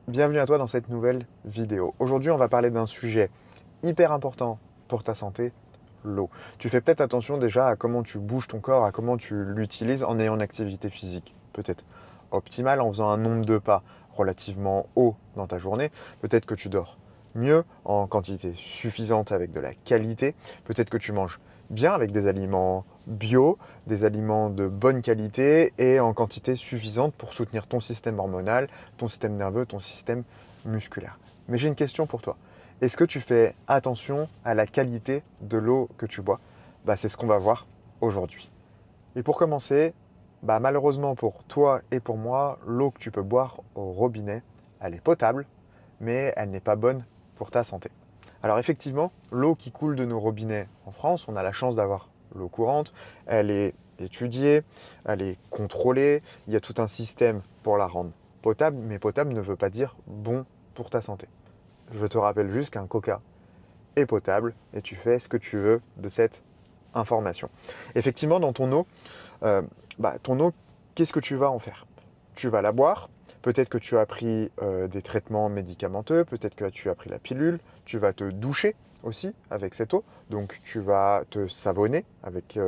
Bienvenue à toi dans cette nouvelle vidéo. Aujourd'hui, on va parler d'un sujet hyper important pour ta santé, l'eau. Tu fais peut-être attention déjà à comment tu bouges ton corps, à comment tu l'utilises en ayant une activité physique peut-être optimale, en faisant un nombre de pas relativement haut dans ta journée. Peut-être que tu dors mieux en quantité suffisante avec de la qualité. Peut-être que tu manges bien avec des aliments bio, des aliments de bonne qualité et en quantité suffisante pour soutenir ton système hormonal, ton système nerveux, ton système musculaire. Mais j'ai une question pour toi. Est-ce que tu fais attention à la qualité de l'eau que tu bois? C'est ce qu'on va voir aujourd'hui. Et pour commencer, malheureusement pour toi et pour moi, l'eau que tu peux boire au robinet, elle est potable, mais elle n'est pas bonne pour ta santé. Alors effectivement, l'eau qui coule de nos robinets en France, on a la chance d'avoir l'eau courante, elle est étudiée, elle est contrôlée, il y a tout un système pour la rendre potable, mais potable ne veut pas dire bon pour ta santé. Je te rappelle juste qu'un coca est potable et tu fais ce que tu veux de cette information. Effectivement, dans euh, ton eau, qu'est-ce que tu vas en faire? Tu vas la boire. Peut-être que tu as pris des traitements médicamenteux, peut-être que tu as pris la pilule. Tu vas te doucher aussi avec cette eau. Donc tu vas te savonner avec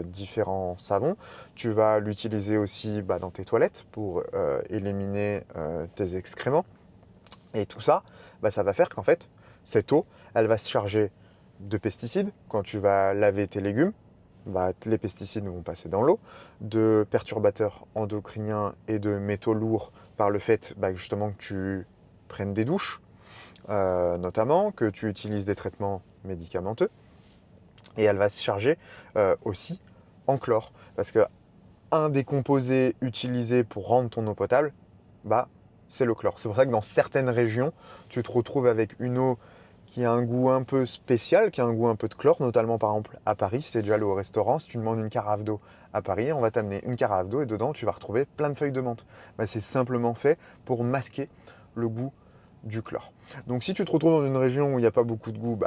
différents savons. Tu vas l'utiliser aussi dans tes toilettes pour éliminer tes excréments. Et tout ça, ça va faire qu'en fait, cette eau, elle va se charger de pesticides quand tu vas laver tes légumes. Les pesticides vont passer dans l'eau, de perturbateurs endocriniens et de métaux lourds par le fait justement que tu prennes des douches, notamment, que tu utilises des traitements médicamenteux. Et elle va se charger aussi en chlore. Parce que un des composés utilisés pour rendre ton eau potable, c'est le chlore. C'est pour ça que dans certaines régions, tu te retrouves avec une eau qui a un goût un peu spécial, qui a un goût un peu de chlore, notamment par exemple à Paris, si tu es déjà allé au restaurant, si tu demandes une carafe d'eau à Paris, on va t'amener une carafe d'eau et dedans tu vas retrouver plein de feuilles de menthe. C'est simplement fait pour masquer le goût du chlore. Donc si tu te retrouves dans une région où il n'y a pas beaucoup de goût,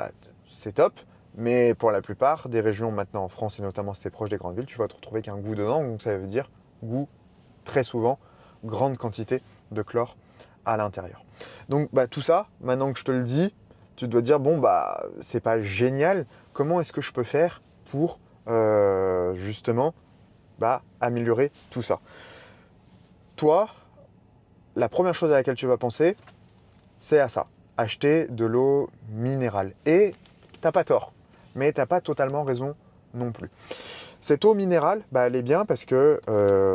c'est top. Mais pour la plupart des régions maintenant en France et notamment si tu es proche des grandes villes, tu vas te retrouver qu'un goût dedans. Donc ça veut dire goût très souvent, grande quantité de chlore à l'intérieur. Donc tout ça, maintenant que je te le dis, tu dois dire bon c'est pas génial. Comment est-ce que je peux faire pour justement améliorer tout ça? Toi, la première chose à laquelle tu vas penser, c'est à ça. Acheter de l'eau minérale. Et t'as pas tort, mais t'as pas totalement raison non plus. Cette eau minérale, elle est bien parce que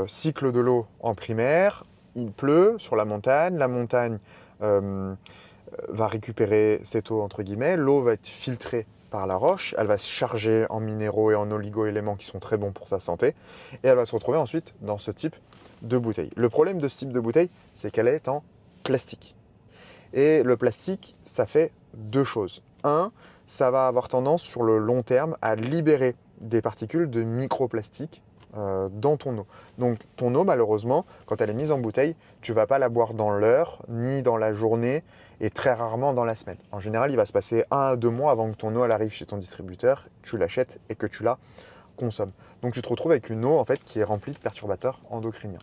cycle de l'eau en primaire, il pleut sur la montagne va récupérer cette eau entre guillemets, l'eau va être filtrée par la roche, elle va se charger en minéraux et en oligo-éléments qui sont très bons pour ta santé, et elle va se retrouver ensuite dans ce type de bouteille. Le problème de ce type de bouteille, c'est qu'elle est en plastique. Et le plastique, ça fait deux choses. Un, ça va avoir tendance sur le long terme à libérer des particules de microplastique dans ton eau. Donc ton eau, malheureusement, quand elle est mise en bouteille, tu ne vas pas la boire dans l'heure, ni dans la journée, et très rarement dans la semaine. En général, il va se passer 1 à 2 mois avant que ton eau elle arrive chez ton distributeur, tu l'achètes et que tu la consommes. Donc tu te retrouves avec une eau en fait, qui est remplie de perturbateurs endocriniens.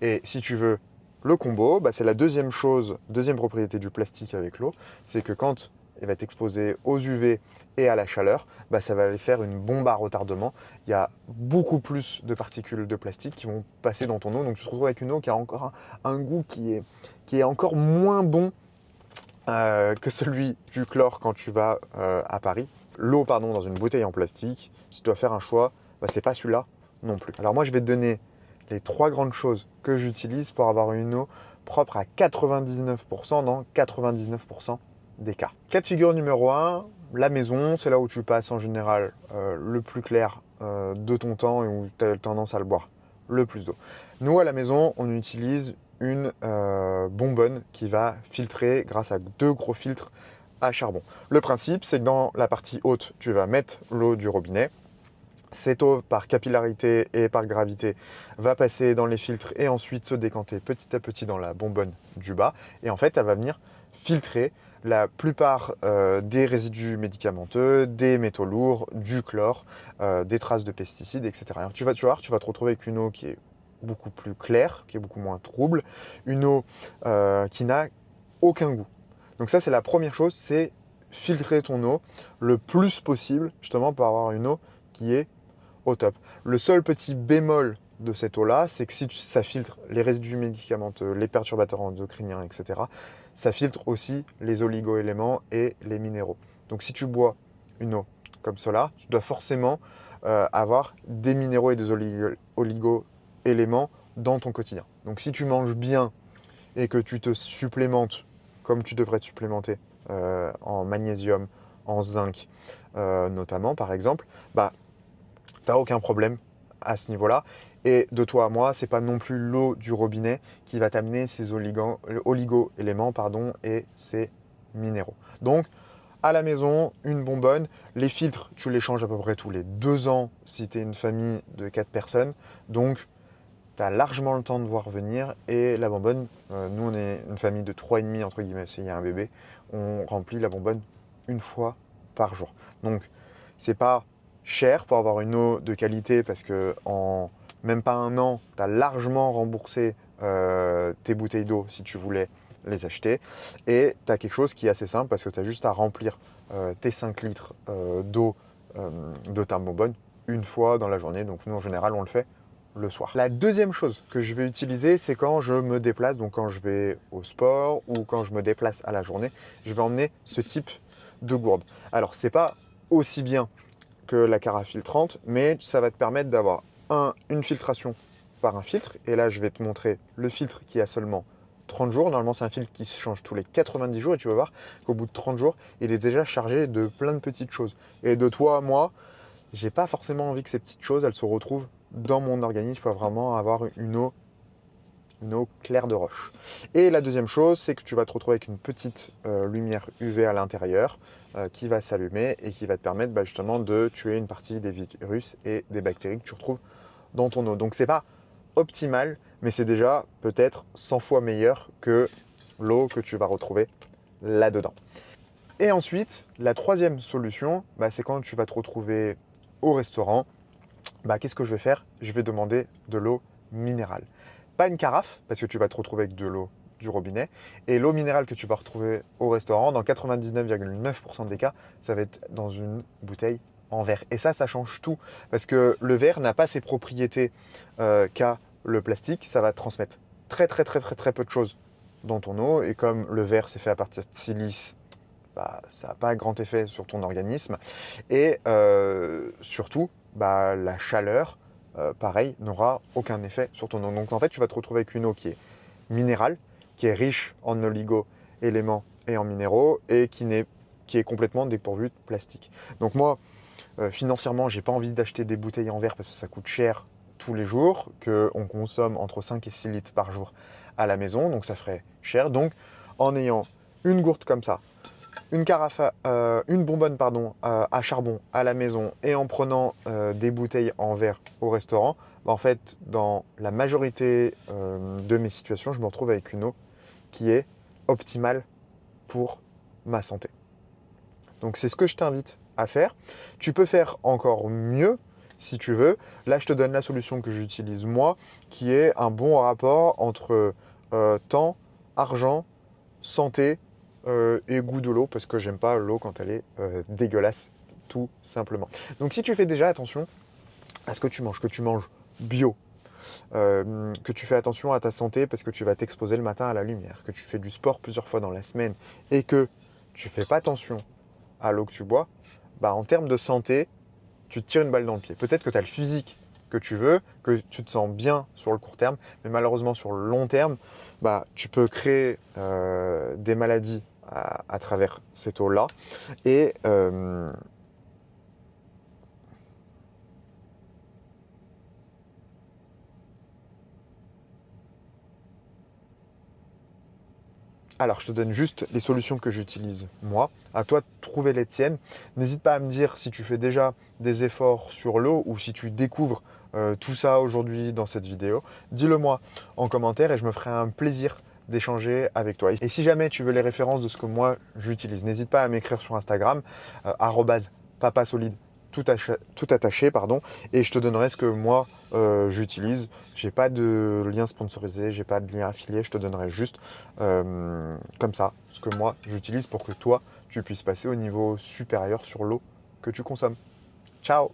Et si tu veux le combo, c'est la deuxième chose, deuxième propriété du plastique avec l'eau, c'est que quand il va être exposé aux UV et à la chaleur, ça va aller faire une bombe à retardement. Il y a beaucoup plus de particules de plastique qui vont passer dans ton eau, donc tu te retrouves avec une eau qui a encore un goût qui est encore moins bon que celui du chlore quand tu vas à Paris. L'eau, pardon, dans une bouteille en plastique, si tu dois faire un choix, c'est pas celui-là non plus. Alors moi, je vais te donner les 3 grandes choses que j'utilise pour avoir une eau propre à 99% dans 99% des cas. Cas de figure numéro 1, la maison, c'est là où tu passes en général le plus clair de ton temps et où tu as tendance à le boire le plus d'eau. Nous, à la maison, on utilise une bonbonne qui va filtrer grâce à 2 gros filtres à charbon. Le principe, c'est que dans la partie haute, tu vas mettre l'eau du robinet. Cette eau, par capillarité et par gravité, va passer dans les filtres et ensuite se décanter petit à petit dans la bonbonne du bas. Et en fait, elle va venir filtrer la plupart des résidus médicamenteux, des métaux lourds, du chlore, des traces de pesticides, etc. Alors, tu vas voir, tu vas te retrouver avec une eau qui est beaucoup plus claire, qui est beaucoup moins trouble, une eau qui n'a aucun goût. Donc ça, c'est la première chose, c'est filtrer ton eau le plus possible, justement pour avoir une eau qui est au top. Le seul petit bémol de cette eau-là, c'est que si ça filtre les résidus médicamenteux, les perturbateurs endocriniens, etc., ça filtre aussi les oligo-éléments et les minéraux. Donc si tu bois une eau comme cela, tu dois forcément avoir des minéraux et des oligo-éléments dans ton quotidien. Donc si tu manges bien et que tu te supplémentes comme tu devrais te supplémenter en magnésium, en zinc notamment par exemple, bah, tu n'as aucun problème à ce niveau-là. Et de toi à moi, ce n'est pas non plus l'eau du robinet qui va t'amener ces oligo-éléments et ces minéraux. Donc, à la maison, une bonbonne. Les filtres, tu les changes à peu près tous les 2 ans si tu es une famille de 4 personnes. Donc, tu as largement le temps de voir venir. Et la bonbonne, nous, on est une famille de 3,5 entre guillemets, s'il y a un bébé. On remplit la bonbonne une fois par jour. Donc, c'est pas cher pour avoir une eau de qualité parce que en même pas un an, tu as largement remboursé tes bouteilles d'eau si tu voulais les acheter. Et tu as quelque chose qui est assez simple parce que tu as juste à remplir tes 5 litres d'eau de ta bonbonne une fois dans la journée. Donc nous, en général, on le fait le soir. La deuxième chose que je vais utiliser, c'est quand je me déplace, donc quand je vais au sport ou quand je me déplace à la journée, je vais emmener ce type de gourde. Alors, c'est pas aussi bien que la carafe filtrante, mais ça va te permettre d'avoir une filtration par un filtre. Et là, je vais te montrer le filtre qui a seulement 30 jours. Normalement, c'est un filtre qui se change tous les 90 jours et tu vas voir qu'au bout de 30 jours, il est déjà chargé de plein de petites choses. Et de toi, moi, j'ai pas forcément envie que ces petites choses, elles se retrouvent dans mon organisme pour vraiment avoir une eau claire de roche. Et la deuxième chose, c'est que tu vas te retrouver avec une petite lumière UV à l'intérieur qui va s'allumer et qui va te permettre justement de tuer une partie des virus et des bactéries que tu retrouves dans ton eau. Donc c'est pas optimal, mais c'est déjà peut-être 100 fois meilleur que l'eau que tu vas retrouver là-dedans. Et ensuite, la troisième solution, c'est quand tu vas te retrouver au restaurant. Qu'est-ce que je vais faire? Je vais demander de l'eau minérale. Pas une carafe, parce que tu vas te retrouver avec de l'eau du robinet. Et l'eau minérale que tu vas retrouver au restaurant, dans 99,9% des cas, ça va être dans une bouteille en verre. Et ça change tout. Parce que le verre n'a pas ces propriétés qu'a le plastique. Ça va transmettre très peu de choses dans ton eau. Et comme le verre c'est fait à partir de silice, ça n'a pas grand effet sur ton organisme. Et surtout, la chaleur, pareil, n'aura aucun effet sur ton eau. Donc en fait, tu vas te retrouver avec une eau qui est minérale, qui est riche en oligo-éléments et en minéraux, et qui est complètement dépourvue de plastique. Donc moi, financièrement, j'ai pas envie d'acheter des bouteilles en verre parce que ça coûte cher tous les jours, qu'on consomme entre 5 et 6 litres par jour à la maison, donc ça ferait cher. Donc en ayant une gourde comme ça, une bonbonne à charbon à la maison et en prenant des bouteilles en verre au restaurant, en fait, dans la majorité de mes situations, je me retrouve avec une eau qui est optimale pour ma santé. Donc c'est ce que je t'invite à faire. Tu peux faire encore mieux si tu veux. Là, je te donne la solution que j'utilise moi, qui est un bon rapport entre temps, argent, santé et goût de l'eau, parce que j'aime pas l'eau quand elle est dégueulasse, tout simplement. Donc si tu fais déjà attention à ce que tu manges bio, que tu fais attention à ta santé parce que tu vas t'exposer le matin à la lumière, que tu fais du sport plusieurs fois dans la semaine et que tu fais pas attention à l'eau que tu bois, en termes de santé, tu te tires une balle dans le pied. Peut-être que tu as le physique que tu veux, que tu te sens bien sur le court terme, mais malheureusement sur le long terme, tu peux créer des maladies à travers cette eau-là. Et alors, je te donne juste les solutions que j'utilise moi. À toi de trouver les tiennes. N'hésite pas à me dire si tu fais déjà des efforts sur l'eau ou si tu découvres tout ça aujourd'hui dans cette vidéo. Dis-le moi en commentaire et je me ferai un plaisir d'échanger avec toi. Et si jamais tu veux les références de ce que moi j'utilise, n'hésite pas à m'écrire sur Instagram, @papasolide, tout attaché, pardon, et je te donnerai ce que moi j'utilise. J'ai pas de lien sponsorisé, j'ai pas de lien affilié, je te donnerai juste comme ça ce que moi j'utilise pour que toi tu puisses passer au niveau supérieur sur l'eau que tu consommes. Ciao!